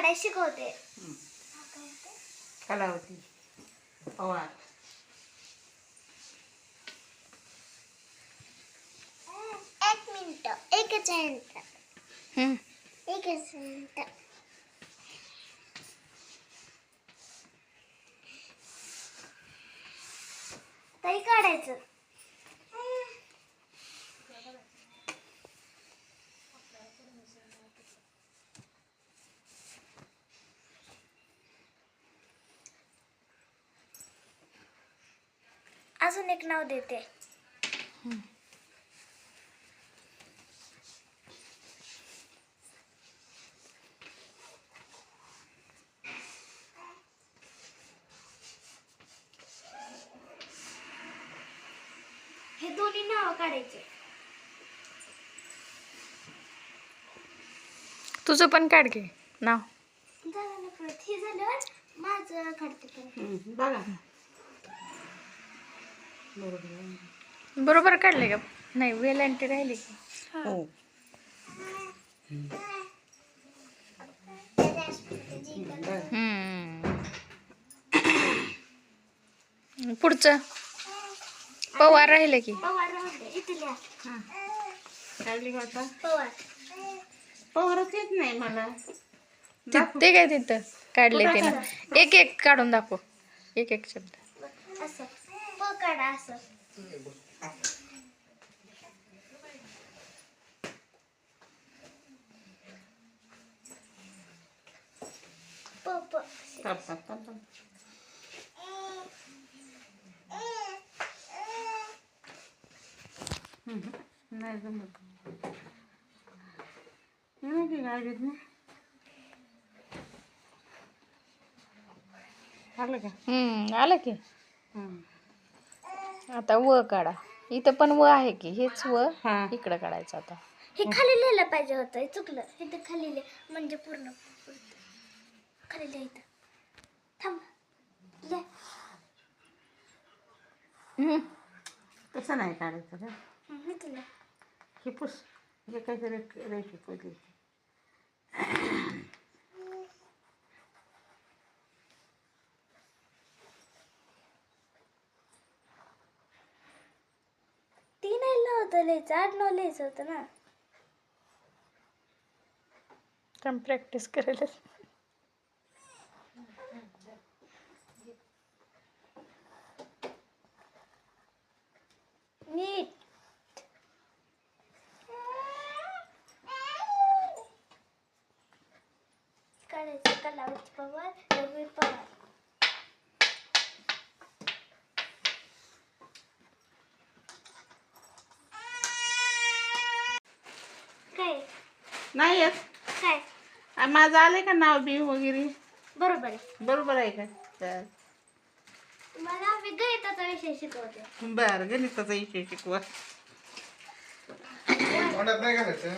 काढायला शिकवते. कलावती पवार. एक मिनिट, एकच मिनिट, एकच मिनिट. ताई काढायचं. अजून एक नाव देते. हे दोन्ही नाव काढायचे. तुझं पण काढ घे नाव. झालं परत हे झाल्यावर माझं काढते परत. बघा बरोबर काढले का? नाही वेलांटी राहिली का? हो. पुढचं पवार राहिले की. पवार राहून दे. इथे लिहा. काढली का आता? पवार. पवारच येत नाही मला. ते काय तिथं काढले ते ना. एक एक काढून दाखव. एक एक शब्द. असं प काढा असं. प प नाही जमत. नाही गाडीत ना. आलं का? आलं की. आता व काढा. इथं पण व आहे की. हेच व इकडं काढायचं आता. हे खाली लिहायला पाहिजे होतं. हे चुकलं. इथं खाली लिह म्हणजे पूर्ण खाली लिह. इथं थांब. लिह. तसं नाही काढायचं का? इथं लिह. हे पुस. हे काहीतरी रेखी पडली. ती नाही नव्हतं लिहायचं. 8-9 लिहायचं होतं ना. पण प्रॅक्टिस करायला. नीट. काढायचं. कलावती पवार, रघुवीर पवार. काय नाही येत. काय माझं आलंय का नाव बी वगैरे? बरोबर आहे. बरोबर आहे का? तर मला गणिताचा विषय शिकवते. बरं गणिताचा विषय शिकवा. नाही घालायचं.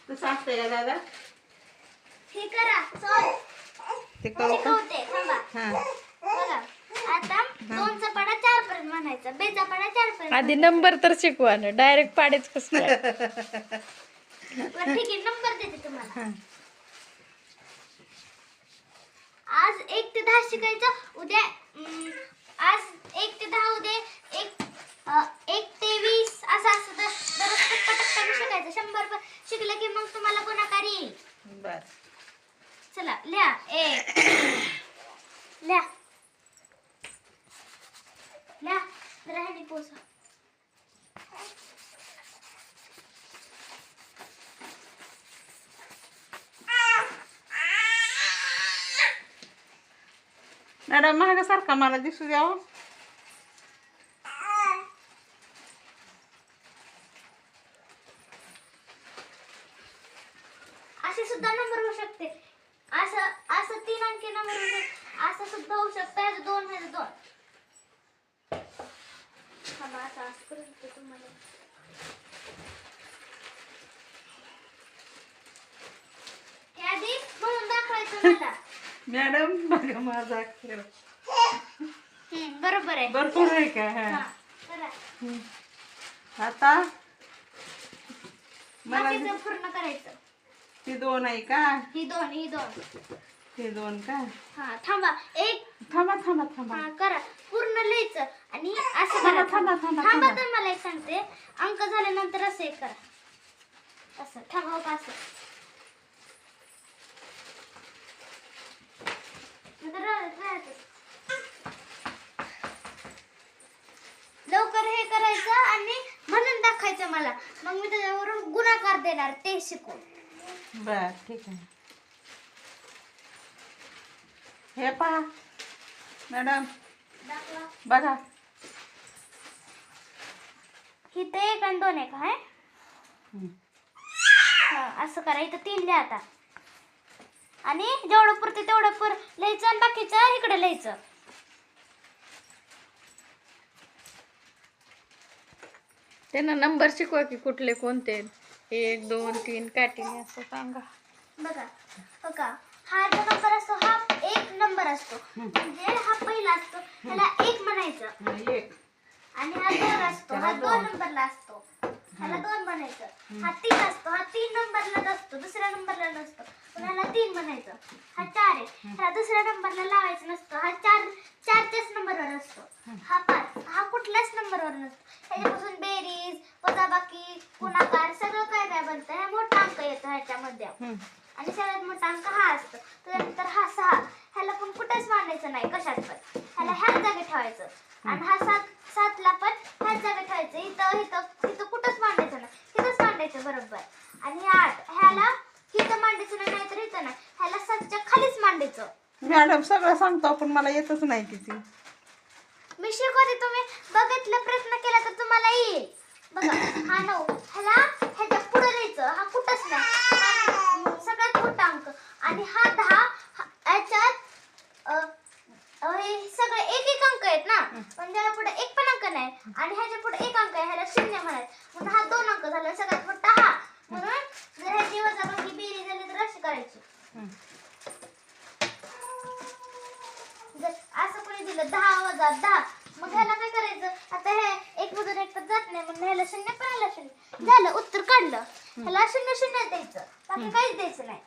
तसं असतंय का दादा? हे करा. सॉल्व. ते करू का? शिकवते. थांबा. हां. बघा. आता 2चा पाडा 4 पर्यंत म्हणायचा. 2चा पाडा 4 पर्यंत. आधी नंबर तर शिकवा ना. डायरेक्ट पाडेच कसं काय? बरं ठीक आहे. नंबर देते तुम्हाला. आज 1 ते 10 शिकायचं. उद्या आज 1 ते 10, उद्या 1 ते 20 असं असं दररोज टप्प्याटप्प्याने शिकायचं. 100 शिकलं की मग तुम्हाला गुणाकार येईल. बर. चला लिहा. लिहा. लिहा. राहिली पोसा. मॅडम महागासारखा मला दिसू द्यावं. असे सुद्धा नंबर होऊ शकते. असं 3 अंकी नंबर होऊ शकते. असं सुद्धा होऊ शकतं. ह्याचं 2 ह्याचं 2. असं करून तुम्हाला हे आधी म्हणून दाखवायचं. बघा. मॅडम बघा माझा अक्षर बरोबर आहे. भरपूर आहे का? हा, हा. करा. आता मला बाकीचं पूर्ण करायचं. ती 2 आहे का? ही दोन. ते 2 का? हा थांबा. एक थांबा थांबा थांबा हा करा. पूर्ण लिहायचं आणि असं थांबा, करा. थांबा, थांबा, थांबा थांबा. तर मला एक सांगते. अंक झाल्यानंतर असं एक करा. असं थांबा हो का असं. नंतर राहायचं. लवकर हे करायचं आणि म्हणून दाखवायचं मला. मग मी त्याच्यावरून गुणाकार देणार ते शिकून. बर ठीक आहे. हे पहा मॅडम दाखवा. बघा. इथं 1 आणि 2 आहे का? आहे हम्म. हा, असं करा. इथं 3 लिहा आता. आणि जेवढं पुरते तेवढं लिहायचं आणि बाकीचं इकडे लिहायचं. त्यांना नंबर शिकवा की कुठले कोणते 1 2 3 काठीने असं सांगा. बघा हो का. हा जो नंबर असतो हा 1 नंबर असतो. म्हणजे हा पहिला असतो ह्याला 1 म्हणायचं. हा, 1 आणि हा 2 असतो हा 2 नंबरला असतो. ह्याला 2 म्हणायचं. हा 3 असतो हा 3 नंबरला असतो. दुसऱ्या नंबरला नसतो. पण ह्याला 3 म्हणायचं. हा 4 आहे. ह्याला दुसऱ्या नंबरला लावायचं नसतं. हा 4च्याच नंबरवर असतो. हा 5 हा कुठल्याच नंबरवर नसतो. ह्याच्यापासून बेरीज वजाबाकी गुणाकार सगळं काय काय बनतं. हा मोठा अंक येतो ह्याच्यामध्ये. आणि सगळ्यात मोठा अंक हा असतो. त्यानंतर हा 6 ह्याला पण कुठेच मांडायचं नाही कशात पण. ह्याला ह्याच जागी ठेवायचं. आणि हा 7ला पण ह्याच जागी ठेवायचं. इथं कुठंच मांडायचं नाही. इथंच मांडायचं बरोबर. आणि 8 ह्याला इथं मांडायचं नाही तर इथं नाही. ह्याला 7च्या खालीच मांडायचं. मॅडम सगळं सांगतो पण मला येतच नाही किती. मी शिकवते. तुम्ही बघितलं प्रयत्न केला तर तुम्हाला येईल. बघा हा 9 ह्याच्या पुढे लिहायचं. हा कुठंच नाही. हा सगळ्यात मोठा अंक. आणि हा 10 ह्याच्यात हे सगळे एक अंक आहेत ना. पण त्याला पुढे एक पण अंक नाही. आणि ह्याच्या पुढे 1 अंक आहे. ह्याला 0 म्हणायचं. म्हणून हा 2 अंक झाला. सगळ्यात मोठा हा. म्हणून जर ह्याची वजाबाकी बेरीज झाली तर अशी करायची. जर असं कोणी दिलं 10 वजा 10 मग ह्याला काय करायचं. आता हे 1 मधून 1 तर जात नाही. मग ह्याला 0 पण ह्याला 0 झालं. उत्तर काढलं. ह्याला 0 द्यायचं. बाकी काहीच द्यायचं नाही.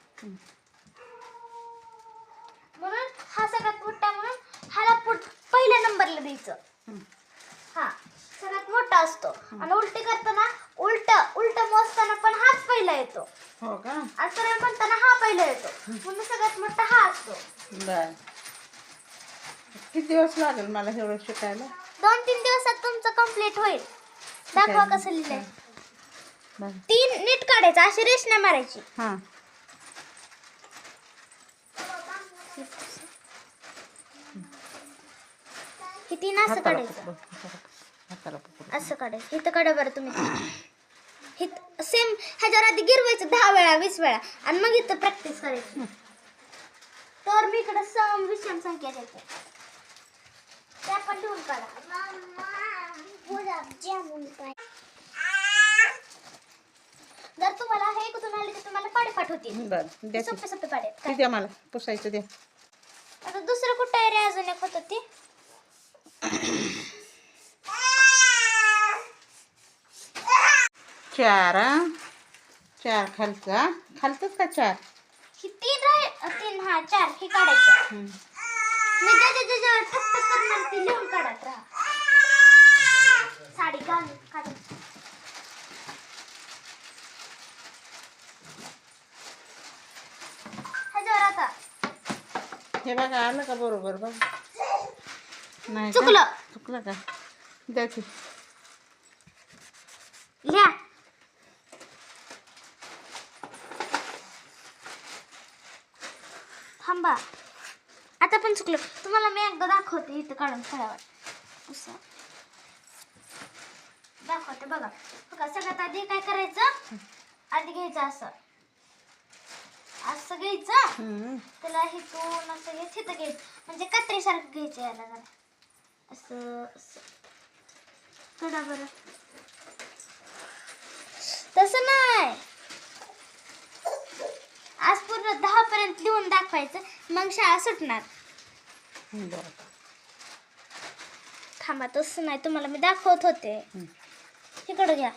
म्हणून हा सगळ्यात मोठा. म्हणून ह्याला पहिल्या नंबरला द्यायचं. हा सगळ्यात मोठा असतो. आणि उलटी करताना उलट मोजताना पण हाच पहिला येतो. हो का? आणि सरळ म्हणताना हा पहिला येतो. म्हणून सगळ्यात मोठा हा असतो. बर किती दिवस लागेल मला एवढं शिकायला? 2-3 दिवसात तुमचं कंप्लीट होईल. दाखवा कसं लिहिलंय. 3 नीट काढायचं. अशी रेष नाही मारायची. हा ही 3 असं काढायचं. असं काढायचं. इथं काढा बरं तुम्ही. सेम ह्याच्यावर आधी गिरवायचं 10 वेळा 20 वेळा. आणि मग इथं प्रॅक्टिस करायची. तर मी इकडे सम विषम संख्या देते. त्या पण लिहून काढा. जर तुम्हाला हे कुठून आले तर तुम्हाला पाडे पाठवतील. बर द्या की. सोपे पाडे. ती द्या मला पुसायचं द्या. आता दुसरं कुठं आहे रे अजून एक होतं ते. 4 खालचा खालचंच का 4? ही 3 हा 4 हे काढायचं. मी ज्याच्यावर ठप्प करणार ती लिहून काढत राहा. साडी घालून काढायची. ह्याच्यावर आता हे बघा आलं का बरोबर बघ. नाही चुकलं. चुकलं का? द्या की. लिहा. थांबा. आता पण चुकलं. तुम्हाला मी एकदा दाखवते. इथं काढून फळ्यावर दाखवते. बघा सगळ्यात आधी काय करायचं. आधी घ्यायचं असं घ्यायचं. त्याला हिथून असं घ्यायचं. इथं घ्यायचं म्हणजे कात्रीसारखं घ्यायचं. याला जरा असं कडा बरं. तसं नाही. आज पूर्ण 10 पर्यंत लिहून दाखवायचं, मग शाळा सुटणार. बरं. थांबा, तसं नाही, तुम्हाला मी दाखवत होते. इकडं घ्या.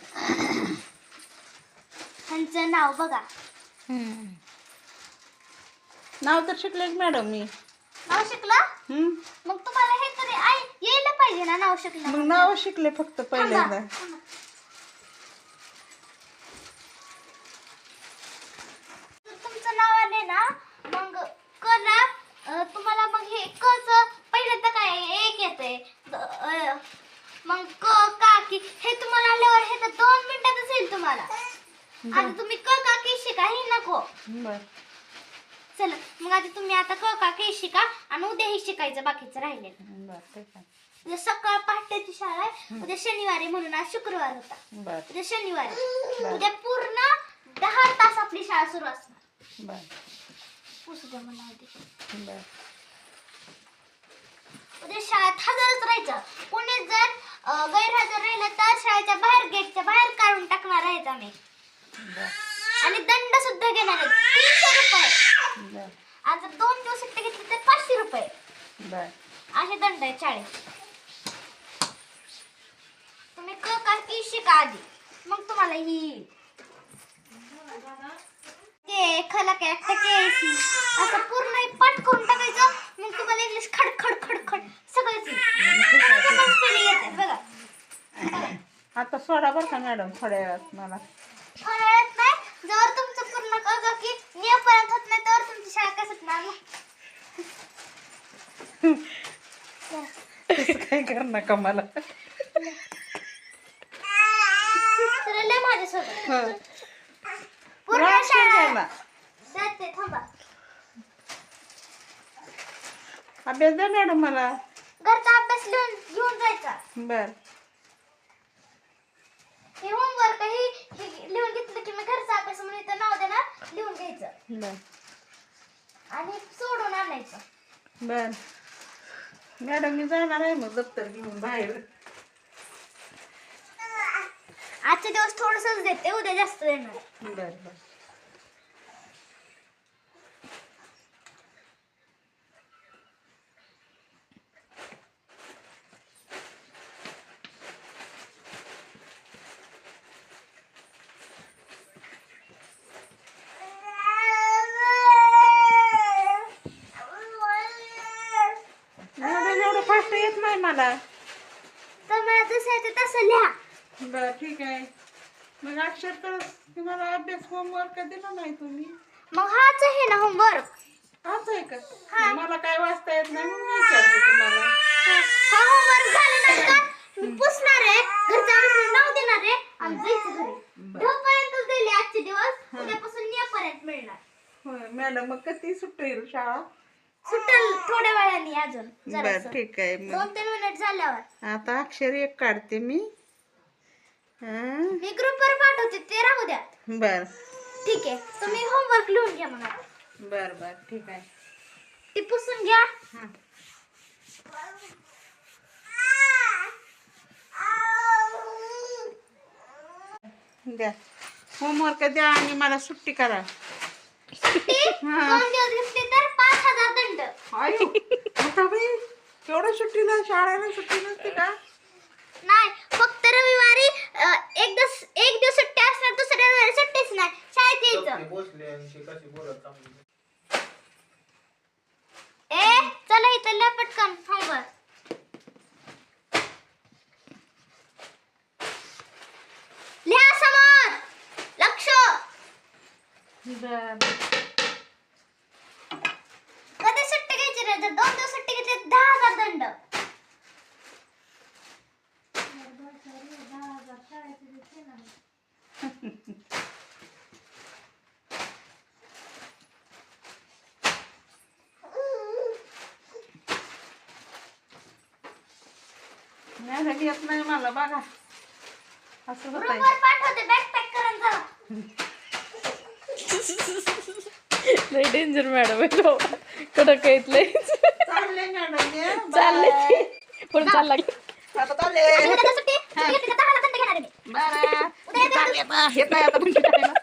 त्यांचं नाव बघा. नाव तर शिकले मॅडम मी. नाव शिकलं? मग तुम्हाला हे तरी यायला पाहिजे ना नाव शिकलं. मग नाव शिकले फक्त पहिल्यांदा. तुमचं नाव आले ना, मग कला तुम्हाला मग हे कच पहिल्यांदा काय एक येते, मग क काकी हे तुम्हाला आल्यावर हे तर 2 मिनिटातच येईल तुम्हाला. आता तुम्ही क काकी शिका, हे नको. बरं. चला मग आता तुम्ही आता क काकी शिका आणि उद्या हे शिकायचं बाकीचं राहिलेलं. बरं ठीक आहे. उद्या सकाळ पहाटेची शाळा आहे. उद्या शनिवारी म्हणून आज शुक्रवार होता. बरं. उद्या शनिवारी. उद्या पूर्ण 10 तास आपली शाळा सुरू असणार. बरं. पुसू द्या मला आधी. बरं. उद्या शाळेत हजरच राहायचं. कोणी जर गैरहजर राहिलं तर शाळेच्या बाहेर, गेटच्या बाहेर काढून टाकणार आहेत आम्ही. बरं. आणि दंड सुद्धा घेणार आहेत, 300 रुपये. बरं. आज जर 2 दिवस सुट्टी घेतली तर 500 रुपये बरं. असे दंड आहेत शाळेत. तुम्ही क काकी शिका आधी, मग तुम्हाला ही येईल. के खला के टकेसी असं पूर्ण हे पाठ करून टाकायचं, मग तुम्हाला इंग्लिश खड खड खड खड सगळंच येते. बघा आता सोडा बरं का मॅडम थोड्या वेळात मला. थोड्या वेळात नाही, जर तुमचं पूर्ण की नियमपर्यंत होत नाही तर तुमची शाळा कसं सुटणार मग. तसं काय कर नका मला. तर माझ्यासोबत हं. पूर्ण राग शाळा शिकायला. जाते. थांबा, अभ्यास द्या मॅडम मला. घरचा अभ्यास घेऊन जायचा. बर. हे होमवर्क हे लिहून घेतलं की मी घरचा अभ्यास म्हणून इथं नाव देणार, लिहून घ्यायचं बर. आणि सोडून आणायचं. बर मॅडम मी जाणार आहे मग दप्तर घेऊन बाहेर. आजचे दिवस थोडंसंच देते, उद्या जास्त देणार. बर बर. मॅडम एवढं फास्ट येत नाही मला. तर मला जसं येते तसं लिहा. बर ठीक आहे. मग अक्षर तर तुम्हाला अभ्यास होमवर्क दिला नाही तुम्ही. मग हाच आहे ना होमवर्क. असं आहे का? मग मला काय वाचता येत नाही म्हणून मी विचारते तुम्हाला. हा होमवर्क झाल्यानंतर पुसणार आहे, घरच्या अभ्यासाला नाव देणार आहे आणि जायचं घरी. 10 पर्यंत दिले आजचे दिवस, उद्यापासून 9 पर्यंत मिळणार. होय मॅडम मग कधी सुटेल शाळा? सुटेल थोड्या वेळाने अजून बर जरासं. ठीक आहे. मग 2-3 मिनिट झाल्यावर आता अक्षर एक काढते मी. हं. मी ग्रुपवर पाठवते, ते राहू द्या. बर. ठीक आहे, तुम्ही होमवर्क लिहून घ्या. मग आता बर बर ठीक आहे. ती पुसून घ्या. हं. द्या होमवर्क द्या आणि मला सुट्टी करा. सुट्टी हा. 2 दिवस घेतली तर 5000 दंड. आयो आता बाई केवढ्या सुट्टीला शाळेला सुट्टी नसते का? नाही, फक्त रविवारी एक दिवस सुट्टी असणार, दुसऱ्या रविवारी सुट्टीच नाही, शाळेत यायचं. ए चला इथं लिहा पटकन होमवर्क. लिहा समोर, लक्ष. बर. कधी सुट्टी घ्यायची रे? जर 2 दिवस सुट्टी घेतली 10,000 दंड. नाही येत नाही मला बघा. असं होत आहे. ग्रुपवर पाठवते, बॅग पॅक करून जा. लय डेंजर मॅडम आहे तो. कडक आहेत लय. चालले मॅडम हे. चालले बाय. पण चालला आता चालले. आणि उद्या सुट्टी घेतली तर 10,000 दंड घेणार आहे मी. बरं. चालले आता. येत नाही आता तुमच्या शाळेला.